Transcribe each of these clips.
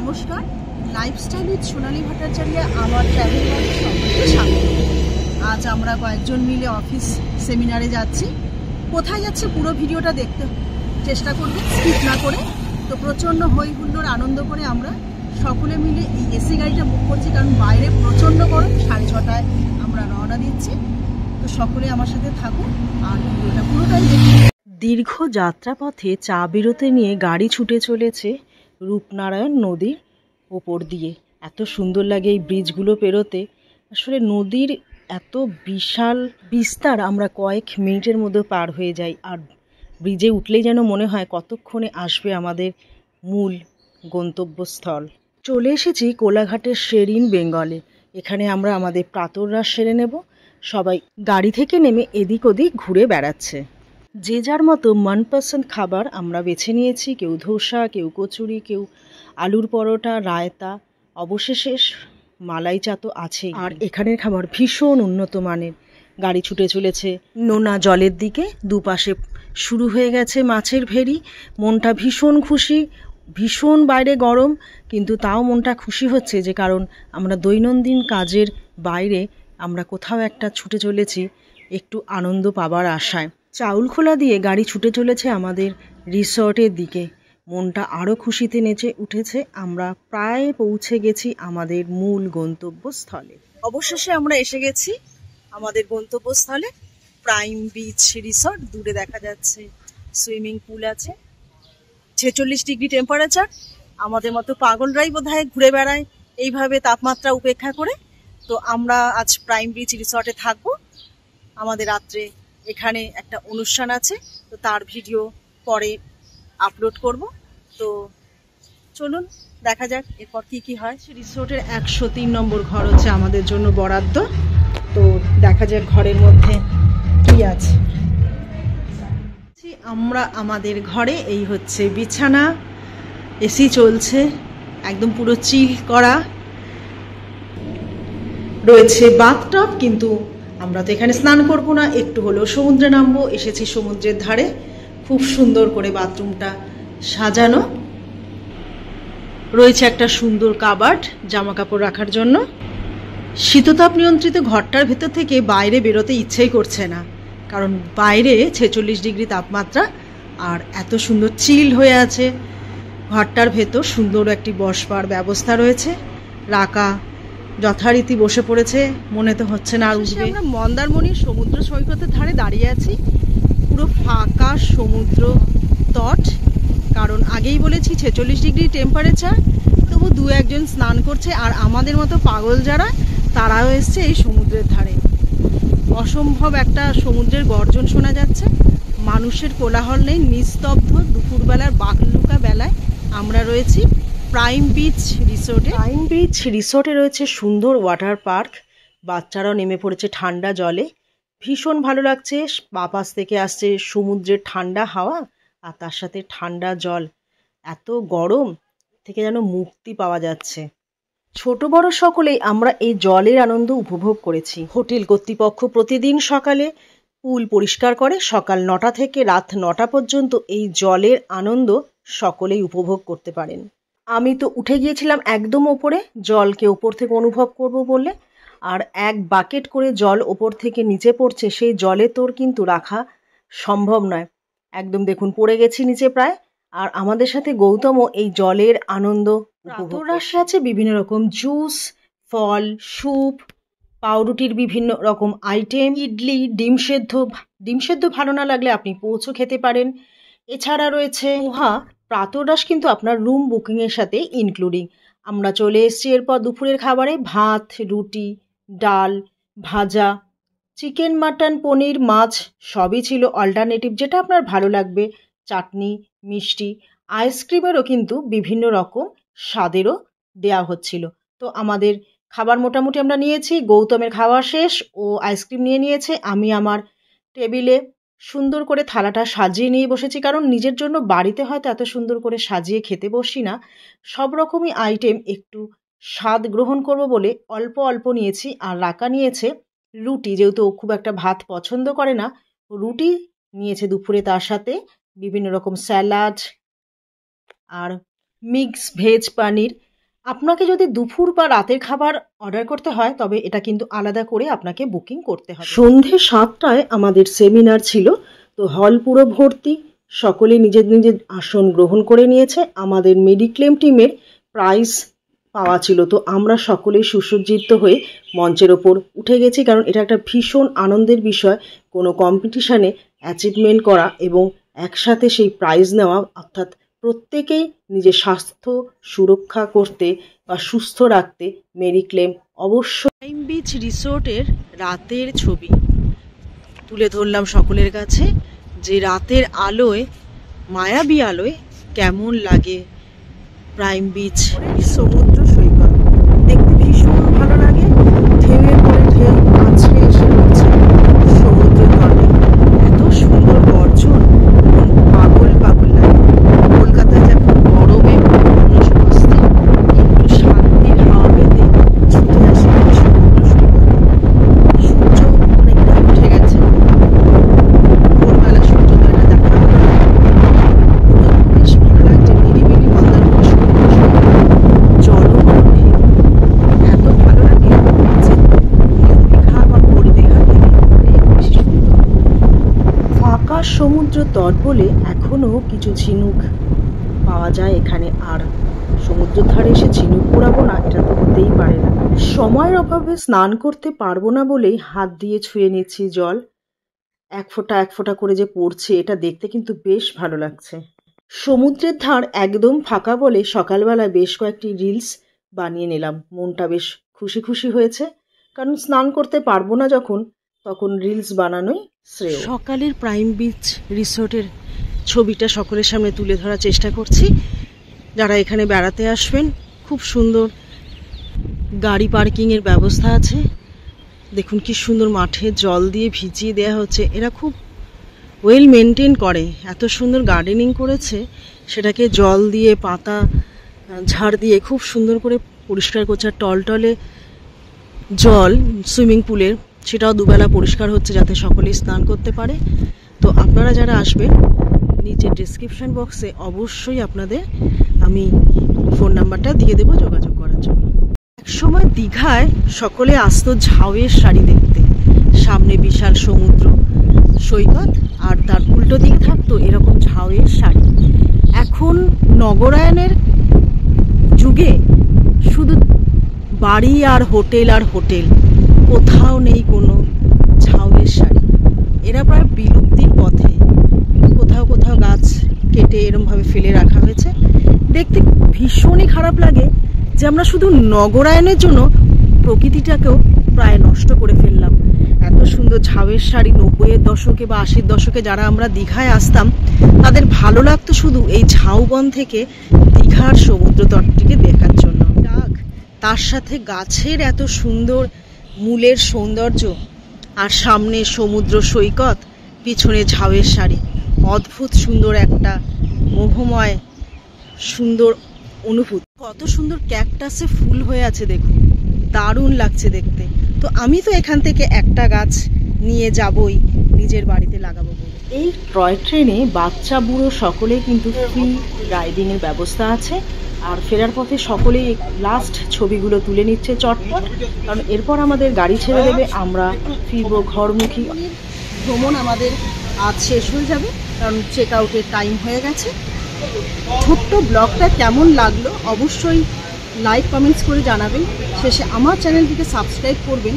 নমস্কার, lifestyle with সোনালী ভট্টাচার্য আমার travel ব্লগে সবাইকে স্বাগত। আজ আমরা কয়েকজন মিলে অফিস সেমিনারে যাচ্ছি। কোথায় যাচ্ছে পুরো ভিডিওটা দেখতে চেষ্টা করবেন, স্কিপ না করে। তো প্রচণ্ড হই হুল্লোড় আনন্দ করে আমরা সকলে মিলে এই এসি গাড়িটা বুক করছি, কারণ বাইরে প্রচণ্ড গরম। 6:30টায় আমরা রওনা দিচ্ছি। তো সকলে আমার সাথে থাকুন আর ভিডিওটা পুরোটাই দেখুন। দীর্ঘ যাত্রাপথে চা বিরতি নিয়ে গাড়ি ছুটে চলেছে রূপনারায়ণ নদীর ওপর দিয়ে। এত সুন্দর লাগে এই ব্রিজগুলো পেরোতে। আসলে নদীর এত বিশাল বিস্তার আমরা কয়েক মিনিটের মধ্যে পার হয়ে যাই, আর ব্রিজে উঠলেই যেন মনে হয় কতক্ষণে আসবে আমাদের মূল গন্তব্যস্থল। চলে এসেছি কোলাঘাটের শেরিন বেঙ্গলে। এখানে আমরা আমাদের প্রাতরাশ সেরে নেব। সবাই গাড়ি থেকে নেমে এদিক ওদিক ঘুরে বেড়াচ্ছে। যে যার মতো মনপসন্দ খাবার আমরা বেছে নিয়েছি। কেউ ধোসা, কেউ কচুরি, কেউ আলুর পরোটা, রায়তা, অবশেষে মালাই চা তো আছেই। আর এখানের খাবার ভীষণ উন্নত মানের। গাড়ি ছুটে চলেছে নোনা জলের দিকে। দুপাশে শুরু হয়ে গেছে মাছের ভেড়ি। মনটা ভীষণ খুশি। ভীষণ বাইরে গরম, কিন্তু তাও মনটা খুশি হচ্ছে যে কারণ আমরা দৈনন্দিন কাজের বাইরে আমরা কোথাও একটা ছুটে চলেছি একটু আনন্দ পাবার আশায়। চাউলখোলা দিয়ে গাড়ি ছুটে চলেছে আমাদের রিসর্টের দিকে। মনটা আরও খুশিতে নেচে উঠেছে। আমরা প্রায় পৌঁছে গেছি আমাদের মূল গন্তব্যস্থলে। অবশেষে আমরা এসে গেছি আমাদের গন্তব্যস্থলে, প্রাইম বিচ রিসর্ট। দূরে দেখা যাচ্ছে সুইমিং পুল আছে। 46 ডিগ্রি টেম্পারেচার। আমাদের মতো পাগলরাই বোধহয় ঘুরে বেড়ায় এইভাবে তাপমাত্রা উপেক্ষা করে। তো আমরা আজ প্রাইম বিচ রিসর্টে থাকবো। আমাদের রাত্রে এখানে একটা অনুষ্ঠান আছে, তো তার ভিডিও পরে আপলোড করব। তো চলুন দেখা যাক এরপর কি হয়। রিসোর্টের 103 নম্বর ঘর হচ্ছে আমাদের জন্য বরাদ্দ। তো দেখা যাক ঘরের মধ্যে কি আছে। আমরা আমাদের ঘরে, এই হচ্ছে বিছানা, এসি চলছে, একদম পুরো চিল করা রয়েছে। বাথটব, কিন্তু আমরা তো এখানে স্নান করব না, একটু হলেও সমুদ্রে নামবো। এসেছি সমুদ্রের ধারে। খুব সুন্দর করে বাথরুমটা সাজানো রয়েছে। একটা সুন্দর কাবার্ড জামা কাপড় রাখার জন্য। শীততাপ নিয়ন্ত্রিত ঘরটার ভেতর থেকে বাইরে বেরোতে ইচ্ছেই করছে না, কারণ বাইরে 46 ডিগ্রি তাপমাত্রা আর এত সুন্দর চিল হয়ে আছে ঘরটার ভেতর। সুন্দর একটি বসবার ব্যবস্থা রয়েছে। রাকা যথারীতি বসে পড়েছে, মনে তো হচ্ছে না আর উঠবে। আমরা মন্দারমণির সমুদ্র সৈকতের ধারে দাঁড়িয়ে আছি। পুরো ফাঁকা সমুদ্র তট, কারণ আগেই বলেছি 46 ডিগ্রি টেম্পারেচার, তবু দু একজন স্নান করছে। আর আমাদের মতো পাগল যারা, তারাও এসছে এই সমুদ্রের ধারে। অসম্ভব একটা সমুদ্রের গর্জন শোনা যাচ্ছে। মানুষের কোলাহল নেই, নিস্তব্ধ। দুপুরবেলার বাকলুকা বেলায় আমরা রয়েছি প্রাইম বিচ রিসোর্টে। প্রাইম বিচ রিসোর্টে রয়েছে সুন্দর ওয়াটার পার্ক। বাচ্চারাও নেমে পড়েছে ঠান্ডা জলে। ভীষণ ভালো লাগছে। বাপাস থেকে আসছে সমুদ্রের ঠান্ডা হাওয়া, আর তার সাথে ঠান্ডা জল। এত গরম থেকে যেন মুক্তি পাওয়া যাচ্ছে। ছোট বড় সকলেই আমরা এই জলের আনন্দ উপভোগ করেছি। হোটেল কর্তৃপক্ষ প্রতিদিন সকালে পুল পরিষ্কার করে। সকাল 9টা থেকে রাত 9টা পর্যন্ত এই জলের আনন্দ সকলেই উপভোগ করতে পারেন। আমি তো উঠে গিয়েছিলাম একদম ওপরে, জলকে ওপর থেকে অনুভব করব বলে। আর এক বাকেট করে জল ওপর থেকে নিচে পড়ছে, সেই জলে তোর কিন্তু রাখা সম্ভব নয়। একদম দেখুন পড়ে গেছি নিচে প্রায়। আর আমাদের সাথে গৌতমও এই জলের আনন্দ উপভোগ করছে। আছে বিভিন্ন রকম জুস, ফল, স্যুপ, পাউরুটির বিভিন্ন রকম আইটেম, ইডলি, ডিম সেদ্ধ ভালো না লাগলে আপনি পোচও খেতে পারেন। এছাড়া রয়েছে পোহা। প্রাতরাশ কিন্তু আপনার রুম বুকিংয়ের সাথে ইনক্লুডিং। আমরা চলে এসেছি এরপর দুপুরের খাবারে। ভাত, রুটি, ডাল, ভাজা, চিকেন, মাটন, পনির, মাছ সবই ছিল অল্টারনেটিভ, যেটা আপনার ভালো লাগবে। চাটনি, মিষ্টি, আইসক্রিমেরও কিন্তু বিভিন্ন রকম স্বাদেরও দেয়া হচ্ছিল। তো আমাদের খাবার মোটামুটি আমরা নিয়েছি। গৌতমের খাওয়া শেষ, ও আইসক্রিম নিয়ে নিয়েছে। আমি আমার টেবিলে সুন্দর করে থালাটা সাজিয়ে নিয়ে বসেছি, কারণ নিজের জন্য বাড়িতে হয়তো এত সুন্দর করে সাজিয়ে খেতে বসি না। সব রকমই আইটেম একটু স্বাদ গ্রহণ করব বলে অল্প অল্প নিয়েছি। আর রাকা নিয়েছে রুটি, যেহেতু ও খুব একটা ভাত পছন্দ করে না, রুটি নিয়েছে দুপুরে। তার সাথে বিভিন্ন রকম স্যালাড আর মিক্স ভেজ পানির আপনাকে যদি দুপুর বা রাতের খাবার অর্ডার করতে হয় তবে এটা কিন্তু আলাদা করে আপনাকে বুকিং করতে হবে। সন্ধে 7টায় আমাদের সেমিনার ছিল, তো হল পুরো ভর্তি, সকলে নিজের নিজের আসন গ্রহণ করে নিয়েছে। আমাদের মেডিক্লেম টিমের প্রাইজ পাওয়া ছিল, তো আমরা সকলেই সুসজ্জিত হয়ে মঞ্চের ওপর উঠে গেছি, কারণ এটা একটা ভীষণ আনন্দের বিষয় কোনো কম্পিটিশানে অ্যাচিভমেন্ট করা এবং একসাথে সেই প্রাইজ নেওয়া, অর্থাৎ প্রত্যেকেই নিজের স্বাস্থ্য সুরক্ষা করতে বা সুস্থ রাখতে মেডিক্লেম অবশ্যই। প্রাইম বিচ রিসোর্টের রাতের ছবি তুলে ধরলাম সকলের কাছে, যে রাতের আলোয়, মায়াবী আলোয় কেমন লাগে প্রাইম বিচ সমুদ্র সৈকত। দেখতে ভীষণ ভালো লাগে, ঢেউয়ের পরে ঢেউ আছড়ে এসে পড়ছে সমুদ্রের তটে, এত সুন্দর গর্জন, পাগল পাগল লাগে। কলকাতায় যখন গরমে বসতে একটু শান্তির হাওয়া পেতে ছুটে আসে সমুদ্র সৈকতে। সূর্য অনেকটা উঠে গেছে, ভোরবেলা সূর্যোদয়টা দেখা বেশ ভালো লাগছে। নিরিবিলি মন্দারমণি সমুদ্র সৈকত, জলমগ্ন এত ভালো লাগে যে দীঘা বা দীঘা থেকে অনেক বেশি সুন্দর। ফাঁকা সমুদ্র তট বলে এখনো কিছু ঝিনুক পাওয়া যায় এখানে, আর সমুদ্রের ধারে এসে ঝিনুক পোড়াবো না, এটা তো হতেই পারে না। সময়ের অভাবে স্নান করতে পারবো না বলেই হাত দিয়ে ছুঁয়ে নিচ্ছি জল, এক ফোঁটা করে যে পড়ছে, এটা দেখতে কিন্তু বেশ ভালো লাগছে। সমুদ্রের ধার একদম ফাঁকা বলে সকালবেলা বেশ কয়েকটি রিলস বানিয়ে নিলাম, মনটা বেশ খুশি খুশি হয়েছে, কারণ স্নান করতে পারবো না যখন, তখন রিলস বানানোই শ্রেয়। সকালের প্রাইম বিচ রিসোর্টের ছবিটা সকলের সামনে তুলে ধরার চেষ্টা করছি। যারা এখানে বেড়াতে আসবেন, খুব সুন্দর গাড়ি পার্কিংয়ের ব্যবস্থা আছে। দেখুন কি সুন্দর মাঠে জল দিয়ে ভিজিয়ে দেওয়া হচ্ছে, এরা খুব ওয়েল মেনটেন করে, এত সুন্দর গার্ডেনিং করেছে, সেটাকে জল দিয়ে পাতা ঝাড় দিয়ে খুব সুন্দর করে পরিষ্কার করছে। আর টলটলে জল সুইমিং পুলের, সেটাও দুবেলা পরিষ্কার হচ্ছে যাতে সকলেই স্নান করতে পারে। তো আপনারা যারা আসবেন, নিচের ডেসক্রিপশন বক্সে অবশ্যই আপনাদের আমি ফোন নাম্বারটা দিয়ে দেবো যোগাযোগ করার জন্য। একসময় দীঘায় সকলে আসতো ঝাউয়ের শাড়ি দেখতে, সামনে বিশাল সমুদ্র সৈকত আর তার উল্টো দিকে থাকতো এরকম ঝাউয়ের শাড়ি। এখন নগরায়নের যুগে শুধু বাড়ি আর হোটেল, কোথাও নেই কোনো ঝাউয়ের শাড়ি। এরা প্রায় বিলুপ্তির পথে, কোথাও কোথাও গাছ কেটে এরমভাবে ফেলে রাখা হয়েছে। দেখতে ভীষণই খারাপ লাগে যে আমরা শুধু নগরায়নের জন্য প্রকৃতিটাকেও প্রায় নষ্ট করে ফেললাম। এত সুন্দর ঝাউয়ের শাড়ি 90-এর দশকে বা 80-এর দশকে যারা আমরা দীঘায় আসতাম, তাদের ভালো লাগতো শুধু এই ঝাউবন থেকে দীঘার সমুদ্র তটটিকে দেখার জন্য। তার সাথে গাছের এত সুন্দর মূলের সৌন্দর্য, আর সামনে সমুদ্র সৈকত, পিছনে ঝাউয়ের শাড়ি, অদ্ভুত সুন্দর একটা মোহময় সুন্দর অনুভূতি। কত সুন্দর ক্যাকটাসে ফুল হয়ে আছে, দেখুন দারুণ লাগছে দেখতে। তো আমি তো এখান থেকে একটা গাছ নিয়ে যাবই, নিজের বাড়িতে লাগাবো বলে। এই টয় ট্রেনে বাচ্চা বুড়ো সকলে কিন্তু ফ্রি রাইডিংয়ের ব্যবস্থা আছে। আর ফেরার পথে সকলেই লাস্ট ছবিগুলো তুলে নিচ্ছে চটপট, কারণ এরপর আমাদের গাড়ি ছেড়ে দেবে, আমরা ফিরবো ঘরমুখী। ভ্রমণ আমাদের আজ শেষ হয়ে যাবে, কারণ চেক আউটের টাইম হয়ে গেছে। ছোট্ট ব্লগটা কেমন লাগলো অবশ্যই লাইক কমেন্টস করে জানাবেন। শেষে আমার চ্যানেলটিকে সাবস্ক্রাইব করবেন,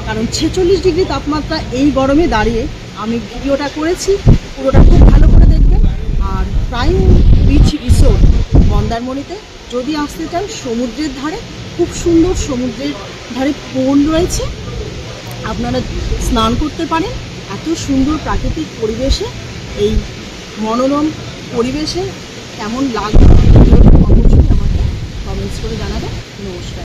কারণ 46 ডিগ্রি তাপমাত্রা এই গরমে দাঁড়িয়ে আমি ভিডিওটা করেছি, পুরোটা খুব ভালো করে দেখবেন। আর প্রাইম বিচ রিসোর্ট মন্দারমণিতে যদি আসতে চান, সমুদ্রের ধারে খুব সুন্দর সমুদ্রের ধারে পুল রয়েছে, আপনারা স্নান করতে পারেন। এত সুন্দর প্রাকৃতিক পরিবেশে, এই মনোরম পরিবেশে কেমন লাগবে অবশ্যই আমাকে কমেন্টস করে জানাবেন। নমস্কার।